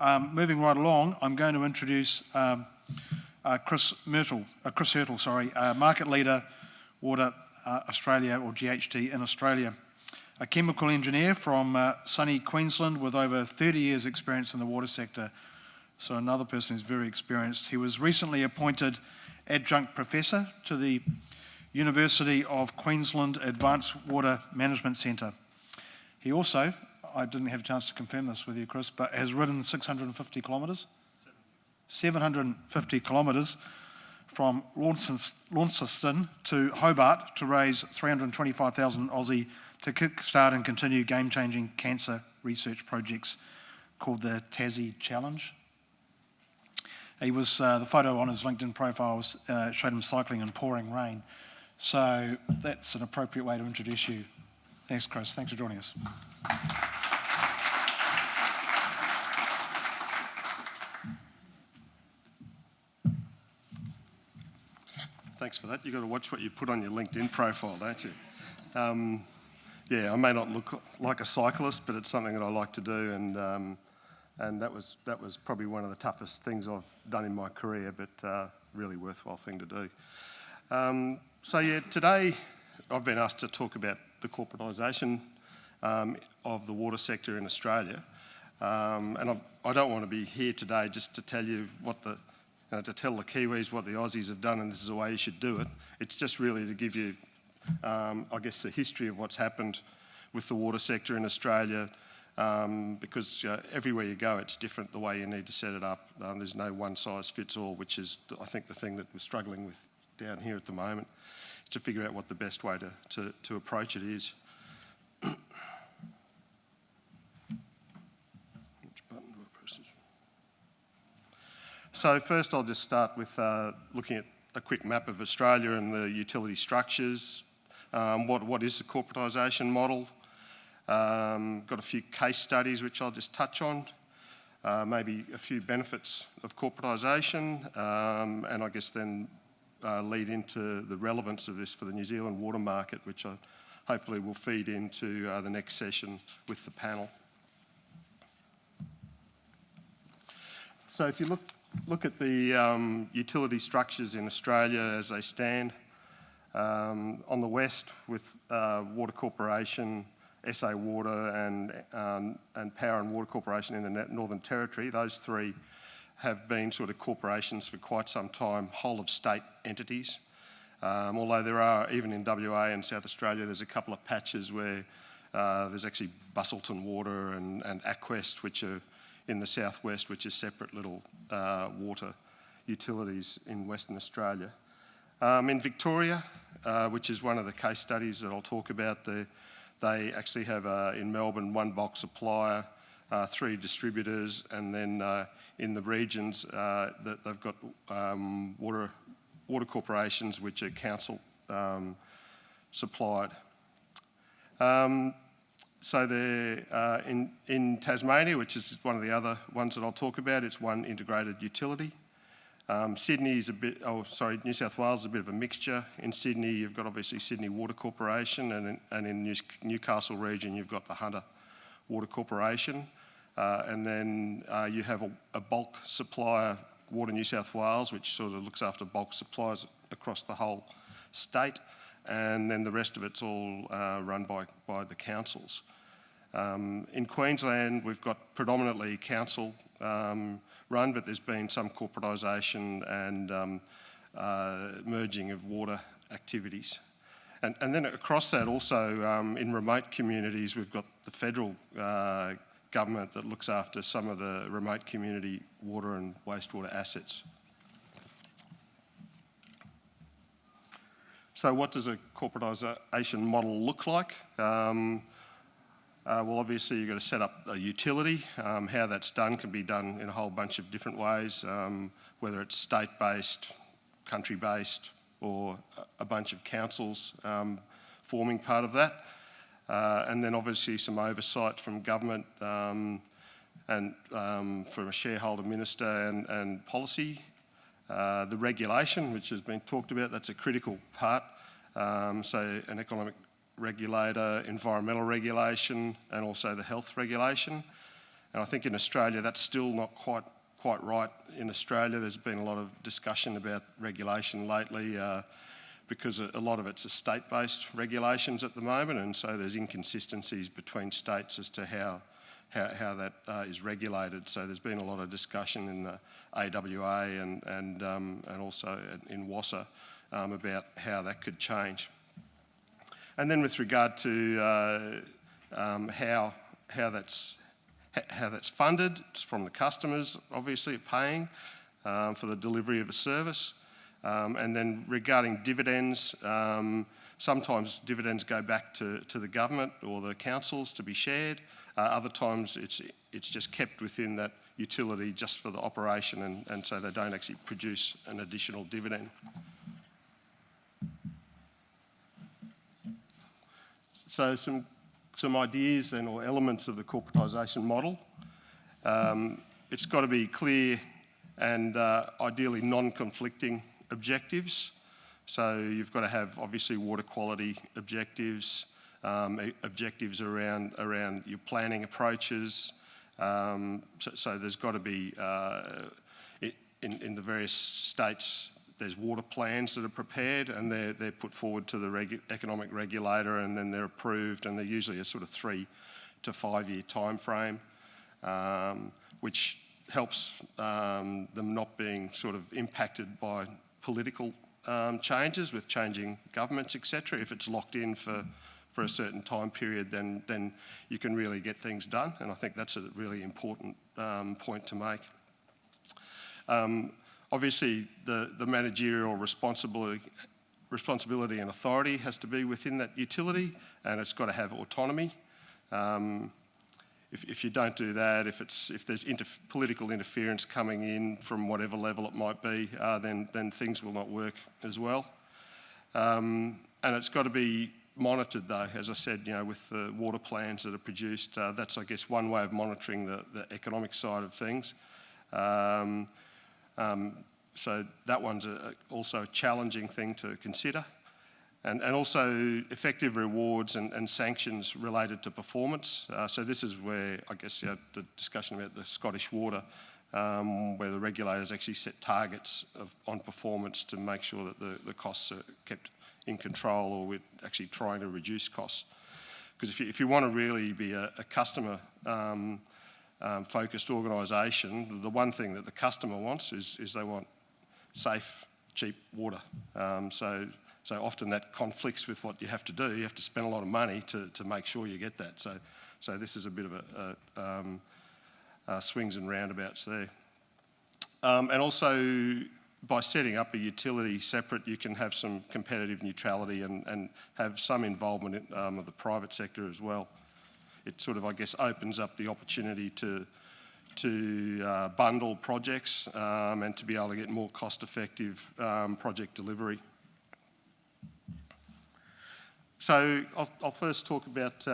Moving right along, I'm going to introduce Chris Hertle, Market Leader, Water Australia, or GHT in Australia. A chemical engineer from sunny Queensland with over 30 years experience in the water sector. So another person who's very experienced. He was recently appointed adjunct professor to the University of Queensland Advanced Water Management Centre. He also, I didn't have a chance to confirm this with you, Chris, but has ridden 650 kilometres? 750 kilometres from Launceston to Hobart to raise 325,000 Aussie to kickstart and continue game-changing cancer research projects called the Tassie Challenge. He was, the photo on his LinkedIn profile showed him cycling in pouring rain. So that's an appropriate way to introduce you. Thanks, Chris. Thanks for joining us. Thanks for that. You've got to watch what you put on your LinkedIn profile, don't you? Yeah, I may not look like a cyclist, but it's something that I like to do, and that was probably one of the toughest things I've done in my career, but really worthwhile thing to do. So yeah, today I've been asked to talk about the corporatisation of the water sector in Australia, and I don't want to be here today just to tell you what to tell the Kiwis what the Aussies have done and this is the way you should do it. It's just really to give you, I guess, the history of what's happened with the water sector in Australia, because everywhere you go it's different the way you need to set it up. There's no one size fits all, which is, I think, the thing that we're struggling with down here at the moment, is to figure out what the best way to approach it is. Which button do I press? So first I'll just start with looking at a quick map of Australia and the utility structures. What is the corporatisation model? Got a few case studies which I'll just touch on. Maybe a few benefits of corporatisation, and I guess then lead into the relevance of this for the New Zealand water market, which hopefully will feed into the next session with the panel. So if you look at the utility structures in Australia as they stand, on the west with Water Corporation, SA Water and Power and Water Corporation in the Northern Territory, those three have been sort of corporations for quite some time, whole of state entities. Although there are, even in WA and South Australia, there's a couple of patches where there's actually Busselton Water and Aquest, which are in the southwest, which is separate little water utilities in Western Australia. In Victoria, which is one of the case studies that I'll talk about, they actually have, in Melbourne, one bulk supplier, 3 distributors, and then in the regions that they've got water corporations which are council supplied. So they're in Tasmania, which is one of the other ones that I'll talk about, it's one integrated utility. Sydney is New South Wales is a bit of a mixture. In Sydney, you've got obviously Sydney Water Corporation, and in Newcastle region, you've got the Hunter Water Corporation. And then you have a bulk supplier, Water New South Wales, which sort of looks after bulk supplies across the whole state. And then the rest of it's all run by the councils. In Queensland, we've got predominantly council run, but there's been some corporatisation and merging of water activities. And then across that also, in remote communities, we've got the federal government that looks after some of the remote community water and wastewater assets. So what does a corporatisation model look like? Well, obviously you've got to set up a utility. How that's done can be done in a whole bunch of different ways, whether it's state-based, country-based, or a bunch of councils forming part of that. And then obviously some oversight from government and from a shareholder minister and policy. The regulation, which has been talked about, that's a critical part. So an economic regulator, environmental regulation, and also the health regulation. And I think in Australia that's still not quite right. In Australia there's been a lot of discussion about regulation lately because a lot of it's state-based regulations at the moment, and so there's inconsistencies between states as to how that is regulated. So there's been a lot of discussion in the AWA and also in WASA about how that could change. And then with regard to how that's funded, it's from the customers obviously paying for the delivery of a service. And then regarding dividends, sometimes dividends go back to the government or the councils to be shared. Other times it's just kept within that utility just for the operation, and so they don't actually produce an additional dividend. So some ideas then, or elements of the corporatisation model. It's got to be clear and ideally non-conflicting objectives. So you've got to have obviously water quality objectives, objectives around your planning approaches. So there's got to be, in the various states, there's water plans that are prepared and they're put forward to the economic regulator, and then they're approved, and they're usually a sort of 3 to 5 year time frame, which helps them not being sort of impacted by political changes with changing governments, etc. If it's locked in for a certain time period, then you can really get things done, and I think that's a really important point to make. Obviously, the managerial responsibility and authority has to be within that utility, and it's got to have autonomy. If you don't do that, if there's political interference coming in from whatever level it might be, then things will not work as well. And it's got to be monitored, though, as I said, with the water plans that are produced. That's, I guess, one way of monitoring the economic side of things. So that one's also a challenging thing to consider. And also effective rewards and sanctions related to performance. So this is where, I guess, the discussion about the Scottish Water, where the regulators actually set targets on performance to make sure that the costs are kept in control, or we're actually trying to reduce costs. Because if you want to really be a customer focused organisation, the one thing that the customer wants is they want safe, cheap water. So often that conflicts with what you have to do. You have to spend a lot of money to make sure you get that. So this is a bit of a swings and roundabouts there. And also, by setting up a utility separate, you can have some competitive neutrality and have some involvement of the private sector as well. It sort of, I guess, opens up the opportunity to bundle projects and to be able to get more cost-effective project delivery. So I'll first talk about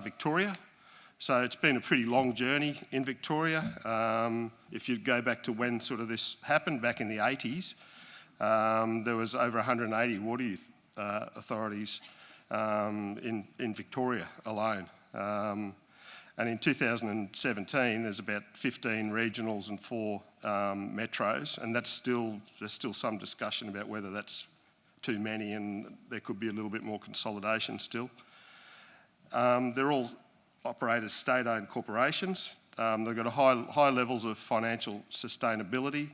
Victoria. So it's been a pretty long journey in Victoria. If you go back to when sort of this happened, back in the 80s, there was over 180 water authorities in Victoria alone. And in 2017, there's about 15 regionals and 4 metros, and there's still some discussion about whether that's too many, and there could be a little bit more consolidation still. They're all operate as state-owned corporations. They've got high levels of financial sustainability.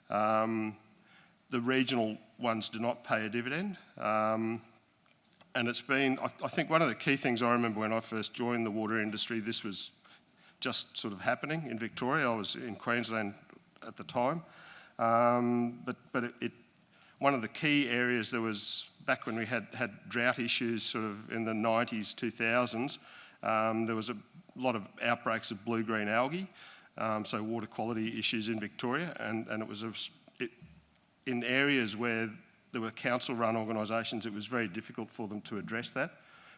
The regional ones do not pay a dividend. And it's been, I think one of the key things I remember when I first joined the water industry, this was just sort of happening in Victoria. I was in Queensland at the time. But one of the key areas there was, back when we had drought issues sort of in the 90s, 2000s, there was a lot of outbreaks of blue-green algae, so water quality issues in Victoria, and it was in areas where there were council-run organisations, it was very difficult for them to address that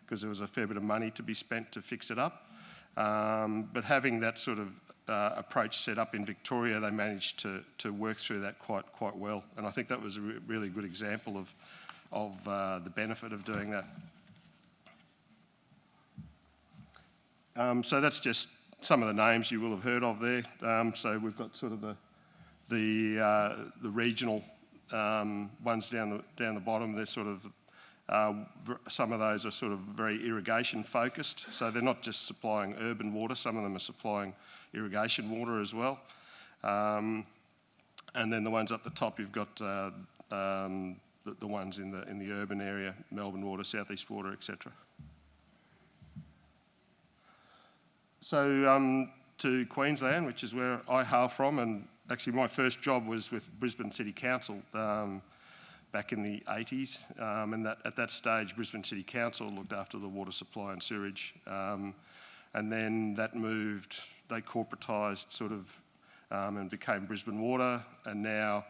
because there was a fair bit of money to be spent to fix it up. But having that sort of approach set up in Victoria, they managed to work through that quite well, and I think that was a really good example of the benefit of doing that. So that's just some of the names you will have heard of there. So we've got sort of the regional ones down the bottom. They're sort of some of those are sort of very irrigation focused. So they're not just supplying urban water. Some of them are supplying irrigation water as well. And then the ones up the top, you've got the ones in the urban area: Melbourne Water, South East Water, etc. So to Queensland, which is where I hail from, and actually my first job was with Brisbane City Council back in the 80s, and at that stage Brisbane City Council looked after the water supply and sewerage, and then that moved, they corporatised sort of and became Brisbane Water, and now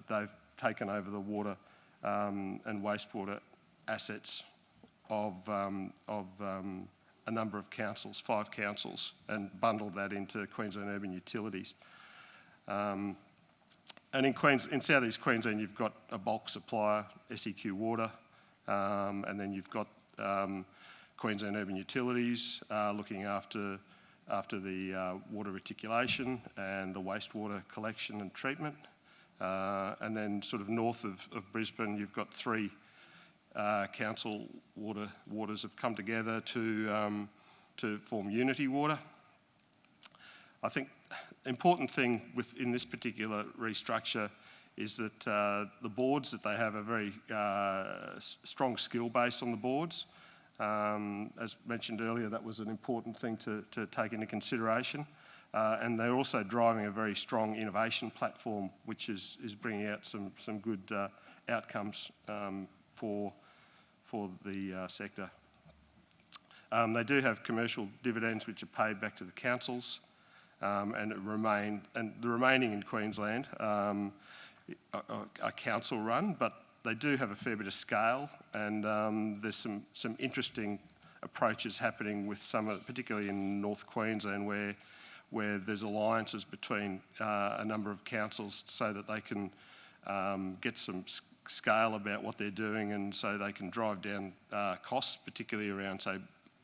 they've taken over the water and wastewater assets of a number of councils, 5 councils, and bundled that into Queensland Urban Utilities. And in South East Queensland, you've got a bulk supplier, SEQ Water, and then you've got Queensland Urban Utilities looking after the water reticulation and the wastewater collection and treatment. And then sort of north of Brisbane, you've got 3 council waters have come together to form Unity Water. I think the important thing in this particular restructure is that the boards that they have a very strong skill base on the boards. As mentioned earlier, that was an important thing to take into consideration. And they're also driving a very strong innovation platform, which is bringing out some good outcomes for the sector. They do have commercial dividends which are paid back to the councils, and the remaining in Queensland are council run, but they do have a fair bit of scale, and there's some interesting approaches happening with particularly in North Queensland, where there's alliances between a number of councils so that they can get some scale about what they're doing, and so they can drive down costs, particularly around, say,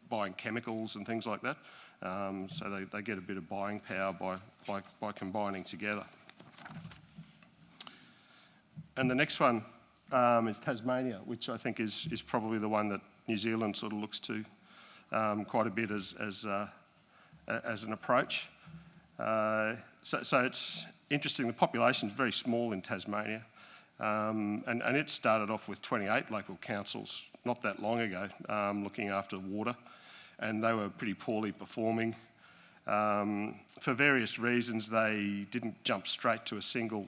buying chemicals and things like that. So they get a bit of buying power by combining together. And the next one is Tasmania, which I think is probably the one that New Zealand sort of looks to quite a bit as an approach. So it's interesting. The population is very small in Tasmania, and it started off with 28 local councils not that long ago looking after water, and they were pretty poorly performing. For various reasons, they didn't jump straight to a single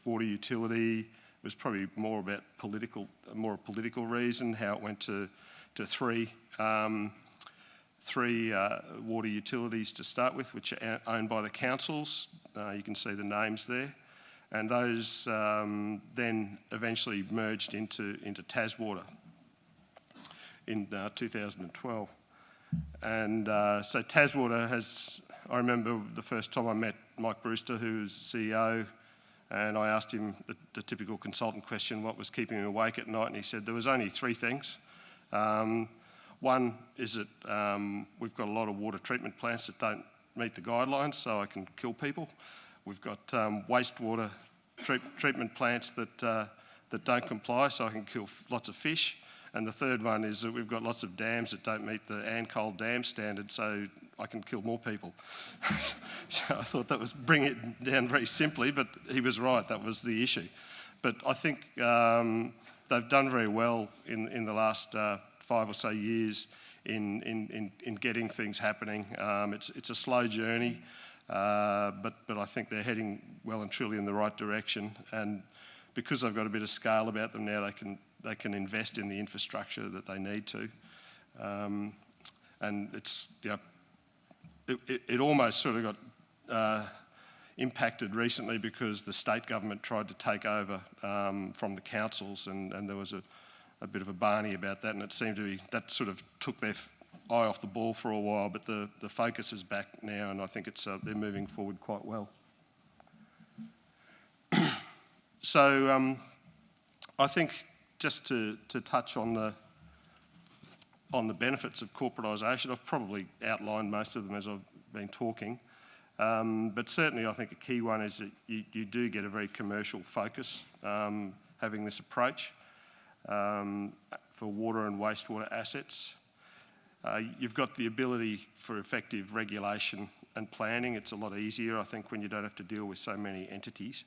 water utility. It was probably more about a more political reason, how it went to 3 water utilities to start with, which are owned by the councils. You can see the names there. And those then eventually merged into Taswater in 2012. And so Taswater has, I remember the first time I met Mike Brewster, who was CEO, and I asked him the typical consultant question, what was keeping him awake at night, and he said there was only 3 things. One is that we've got a lot of water treatment plants that don't meet the guidelines, so I can kill people. We've got wastewater treatment plants that don't comply, so I can kill lots of fish. And the third one is that we've got lots of dams that don't meet the Ancoal dam standard, so I can kill more people. So I thought that was bringing it down very simply, but he was right, that was the issue. But I think they've done very well in the last 5 or so years in getting things happening. It's a slow journey, but I think they're heading well and truly in the right direction. And because they've got a bit of scale about them now, they can invest in the infrastructure that they need to. And it's, you know, it almost sort of got impacted recently because the state government tried to take over from the councils, and there was a bit of a barney about that, and it seemed to be, that sort of took their eye off the ball for a while, but the focus is back now, and I think they're moving forward quite well. So I think just to touch on on the benefits of corporatisation. I've probably outlined most of them as I've been talking. But certainly I think a key one is that you do get a very commercial focus having this approach for water and wastewater assets. You've got the ability for effective regulation and planning. It's a lot easier, I think, when you don't have to deal with so many entities.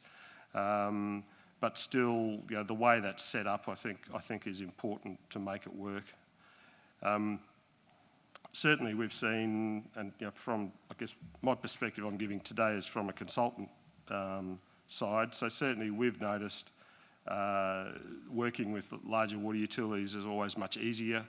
But still, you know, the way that's set up, I think is important to make it work. Certainly we've seen, and you know, from, I guess, my perspective I'm giving today is from a consultant side, so certainly we've noticed working with larger water utilities is always much easier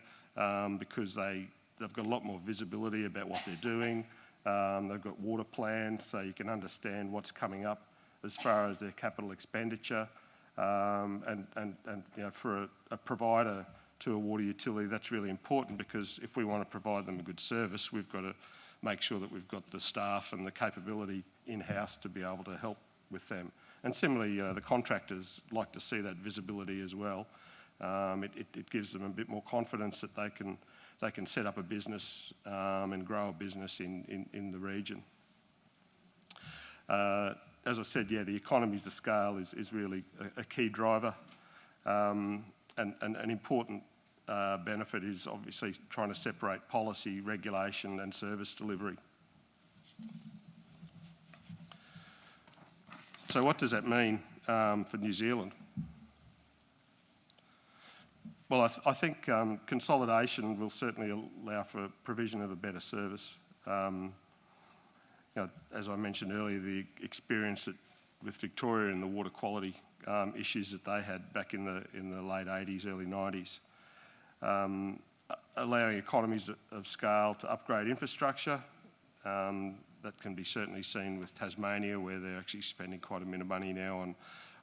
because they've got a lot more visibility about what they're doing. They've got water plans, so you can understand what's coming up as far as their capital expenditure. And you know, for a provider to a water utility, that's really important, because if we want to provide them a good service, we've got to make sure that we've got the staff and the capability in-house to be able to help with them. And similarly, you know, the contractors like to see that visibility as well. It gives them a bit more confidence that they can set up a business and grow a business in the region. As I said, yeah, the economies of scale is really a key driver. And an important benefit is obviously trying to separate policy, regulation and service delivery. So what does that mean for New Zealand? Well, I think consolidation will certainly allow for provision of a better service. You know, as I mentioned earlier, the experience with Victoria and the water quality issues that they had back in the late 80s, early 90s. Allowing economies of scale to upgrade infrastructure. That can be certainly seen with Tasmania, where they're actually spending quite a bit of money now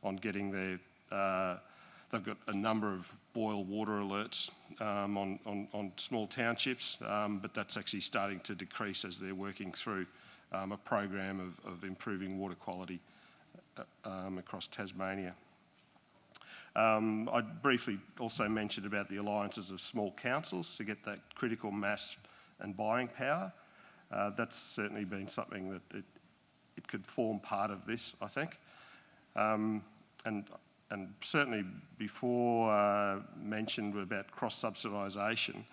on getting their... they've got a number of boil water alerts on small townships, but that's actually starting to decrease as they're working through a program of improving water quality across Tasmania. I briefly also mentioned about the alliances of small councils to get that critical mass and buying power. That's certainly been something that it could form part of this, I think. And certainly before mentioned about cross-subsidisation,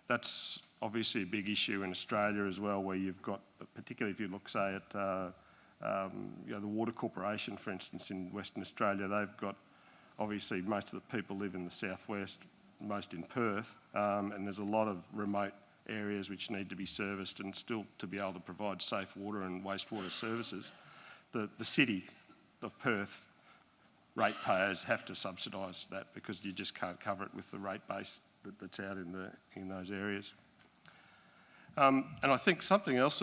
that's obviously a big issue in Australia as well, where you've got, particularly if you look, say, at you know, the Water Corporation, for instance, in Western Australia, they've got, obviously most of the people live in the southwest, most in Perth, and there's a lot of remote areas which need to be serviced, and still to be able to provide safe water and wastewater services. The city of Perth ratepayers have to subsidise that, because you just can't cover it with the rate base that's out in those areas. And I think something else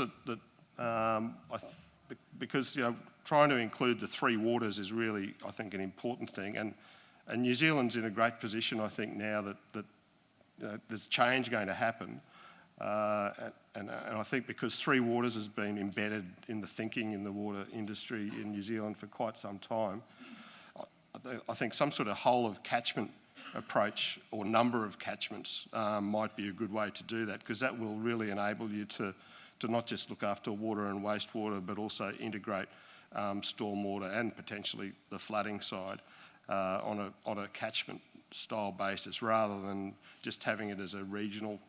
because, you know, trying to include the three waters is really, I think, an important thing. And New Zealand's in a great position, I think, now that you know, there's change going to happen. And I think because three waters has been embedded in the thinking in the water industry in New Zealand for quite some time, I think some sort of whole of catchment approach or number of catchments might be a good way to do that, because that will really enable you to not just look after water and wastewater, but also integrate stormwater and potentially the flooding side on a catchment style basis, rather than just having it as a regional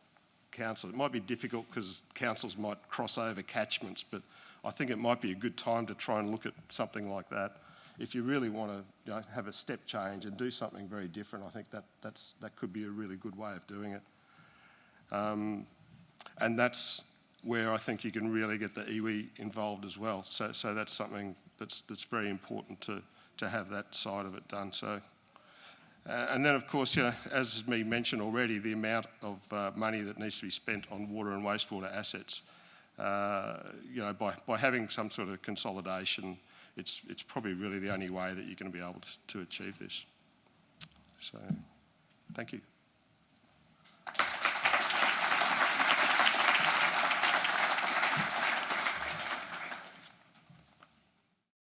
council. It might be difficult because councils might cross over catchments, but I think it might be a good time to try and look at something like that. If you really want to, you know, have a step change and do something very different, I think that could be a really good way of doing it. And that's where I think you can really get the iwi involved as well. So that's something that's very important to have that side of it done. So, and then of course, you know, as has been mentioned already, the amount of money that needs to be spent on water and wastewater assets. You know, by having some sort of consolidation, it's probably really the only way that you're going to be able to achieve this. So, thank you.